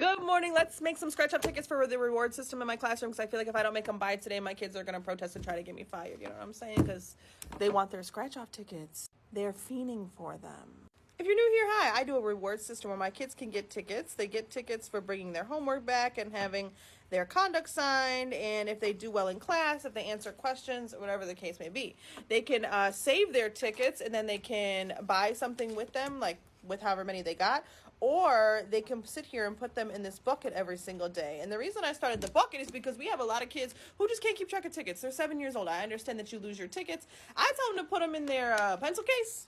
Good morning. Let's make some scratch-off tickets for the reward system in my classroom because I feel like if I don't make them by today, my kids are going to protest and try to get me fired. You know what I'm saying? Because they want their scratch-off tickets. They're fiending for them. If you're new here, hi. I do a reward system where my kids can get tickets. They get tickets for bringing their homework back and having their conduct signed. And if they do well in class, if they answer questions, whatever the case may be, they can save their tickets and then they can buy something with them, like with however many they got, or they can sit here and put them in this bucket every single day. And the reason I started the bucket is because we have a lot of kids who just can't keep track of tickets. They're 7 years old. I understand that you lose your tickets. I tell them to put them in their pencil case,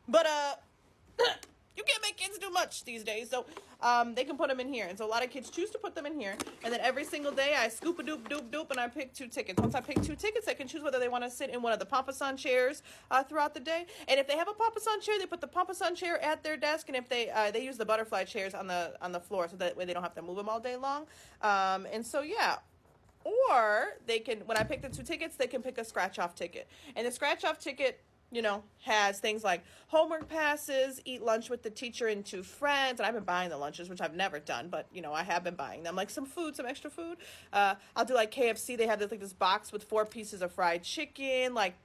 but you can't make kids do much these days, so they can put them in here. And so a lot of kids choose to put them in here, and then every single day I scoop a doop doop doop and I pick 2 tickets. Once I pick 2 tickets, I can choose whether they want to sit in one of the Papasan chairs throughout the day. And if they have a Papasan chair, they put the Papasan chair at their desk, and if they use the butterfly chairs on the floor, so that way they don't have to move them all day long. And so yeah. Or they can, when I pick the 2 tickets, they can pick a scratch-off ticket. And the scratch-off ticket, you know, has things like homework passes, eat lunch with the teacher and 2 friends. And I've been buying the lunches, which I've never done, but, you know, I have been buying them. Like some food, some extra food. I'll do like KFC. They have this box with 4 pieces of fried chicken, like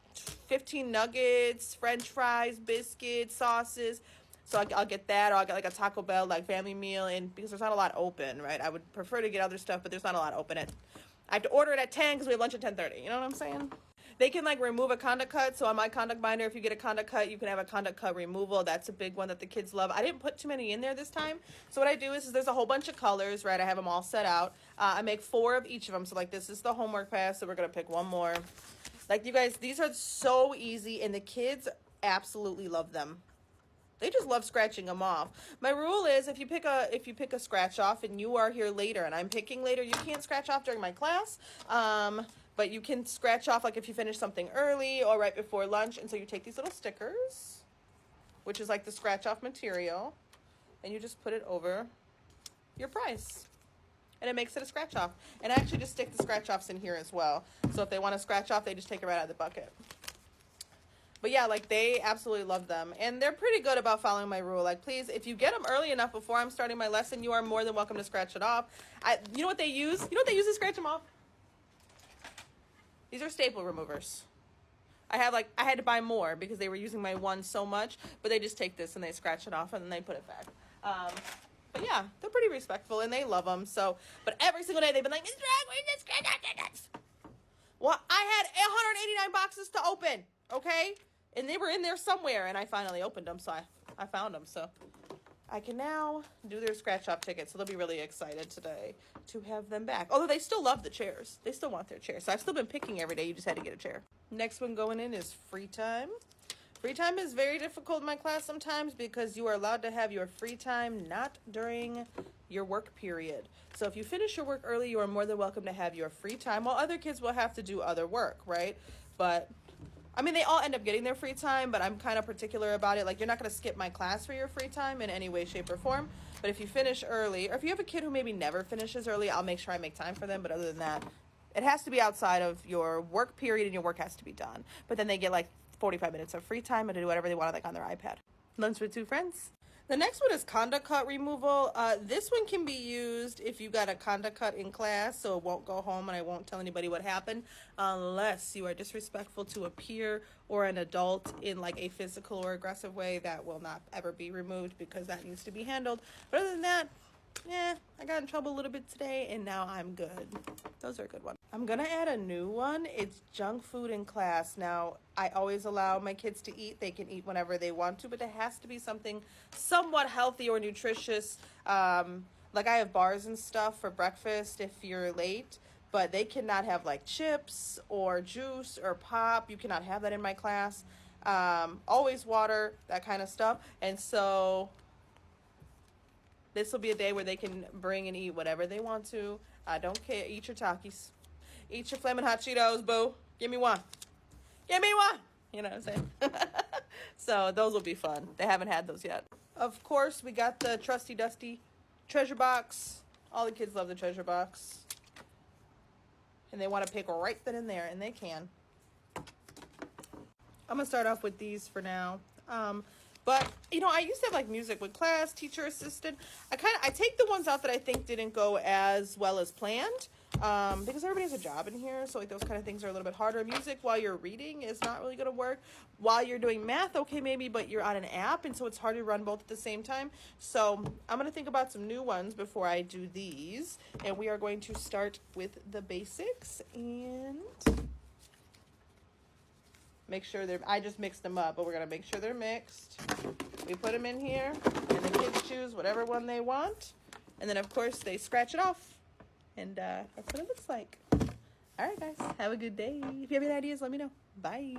15 nuggets, French fries, biscuits, sauces. So I'll get that, or I'll get like a Taco Bell, like family meal. And because there's not a lot open, right? I would prefer to get other stuff, but there's not a lot open. I have to order it at 10 because we have lunch at 10:30. You know what I'm saying? They can like remove a conduct cut. So on my conduct binder, if you get a conduct cut, you can have a conduct cut removal. That's a big one that the kids love. I didn't put too many in there this time. So what I do is there's a whole bunch of colors, right? I have them all set out. I make 4 of each of them. So like this is the homework pass. So we're going to pick one more. Like you guys, these are so easy and the kids absolutely love them. They just love scratching them off. My rule is if you pick a scratch off and you are here later and I'm picking later, you can't scratch off during my class. But you can scratch off like if you finish something early or right before lunch. And so you take these little stickers, which is like the scratch off material, and you just put it over your prize. And it makes it a scratch off. And I actually just stick the scratch offs in here as well. So if they want to scratch off, they just take it right out of the bucket. But yeah, like they absolutely love them. And they're pretty good about following my rule. Like, please, if you get them early enough before I'm starting my lesson, you are more than welcome to scratch it off. You know what they use? You know what they use to scratch them off? These are staple removers. I had to buy more because they were using my one so much. But they just take this and they scratch it off and then they put it back. But yeah, they're pretty respectful and they love them. So, but every single day they've been like, Miss Drag, where's the scratch off tickets? Well, I had 189 boxes to open. Okay, and they were in there somewhere, and I finally opened them, so I found them. So I can now do their scratch-off tickets. So they'll be really excited today to have them back. Although they still love the chairs. They still want their chairs. So I've still been picking every day. You just had to get a chair. Next one going in is free time. Free time is very difficult in my class sometimes because you are allowed to have your free time not during your work period. So if you finish your work early, you are more than welcome to have your free time, while other kids will have to do other work, right? But I mean, they all end up getting their free time, but I'm kind of particular about it. Like, you're not going to skip my class for your free time in any way, shape, or form. But if you finish early, or if you have a kid who maybe never finishes early, I'll make sure I make time for them. But other than that, it has to be outside of your work period and your work has to be done. But then they get like 45 minutes of free time and to do whatever they want, like on their iPad. Lunch with 2 friends. The next one is conduct cut removal. This one can be used if you got a conduct cut in class, so it won't go home and I won't tell anybody what happened unless you are disrespectful to a peer or an adult in like a physical or aggressive way. That will not ever be removed because that needs to be handled. But other than that, yeah, I got in trouble a little bit today and now I'm good. Those are a good ones. I'm going to add a new one. It's junk food in class. Now, I always allow my kids to eat. They can eat whenever they want to, but it has to be something somewhat healthy or nutritious. Like I have bars and stuff for breakfast if you're late, but they cannot have like chips or juice or pop. You cannot have that in my class. Always water, that kind of stuff. And so this will be a day where they can bring and eat whatever they want to. I don't care. Eat your Takis. Eat your Flamin' Hot Cheetos, boo. Give me one. Give me one. You know what I'm saying? So those will be fun. They haven't had those yet. Of course, we got the trusty dusty treasure box. All the kids love the treasure box. And they want to pick right then and there, and they can. I'm going to start off with these for now. But, you know, I used to have like music with class, teacher assistant. I take the ones out that I think didn't go as well as planned. Because everybody has a job in here, so like those kind of things are a little bit harder. Music while you're reading is not really going to work. While you're doing math, okay, maybe, but you're on an app, and so it's hard to run both at the same time. So I'm going to think about some new ones before I do these, and we are going to start with the basics and make sure they're, I just mixed them up, but we're going to make sure they're mixed. We put them in here, and the kids choose whatever one they want, and then of course they scratch it off. And that's what it looks like. All right, guys. Have a good day. If you have any ideas, let me know. Bye.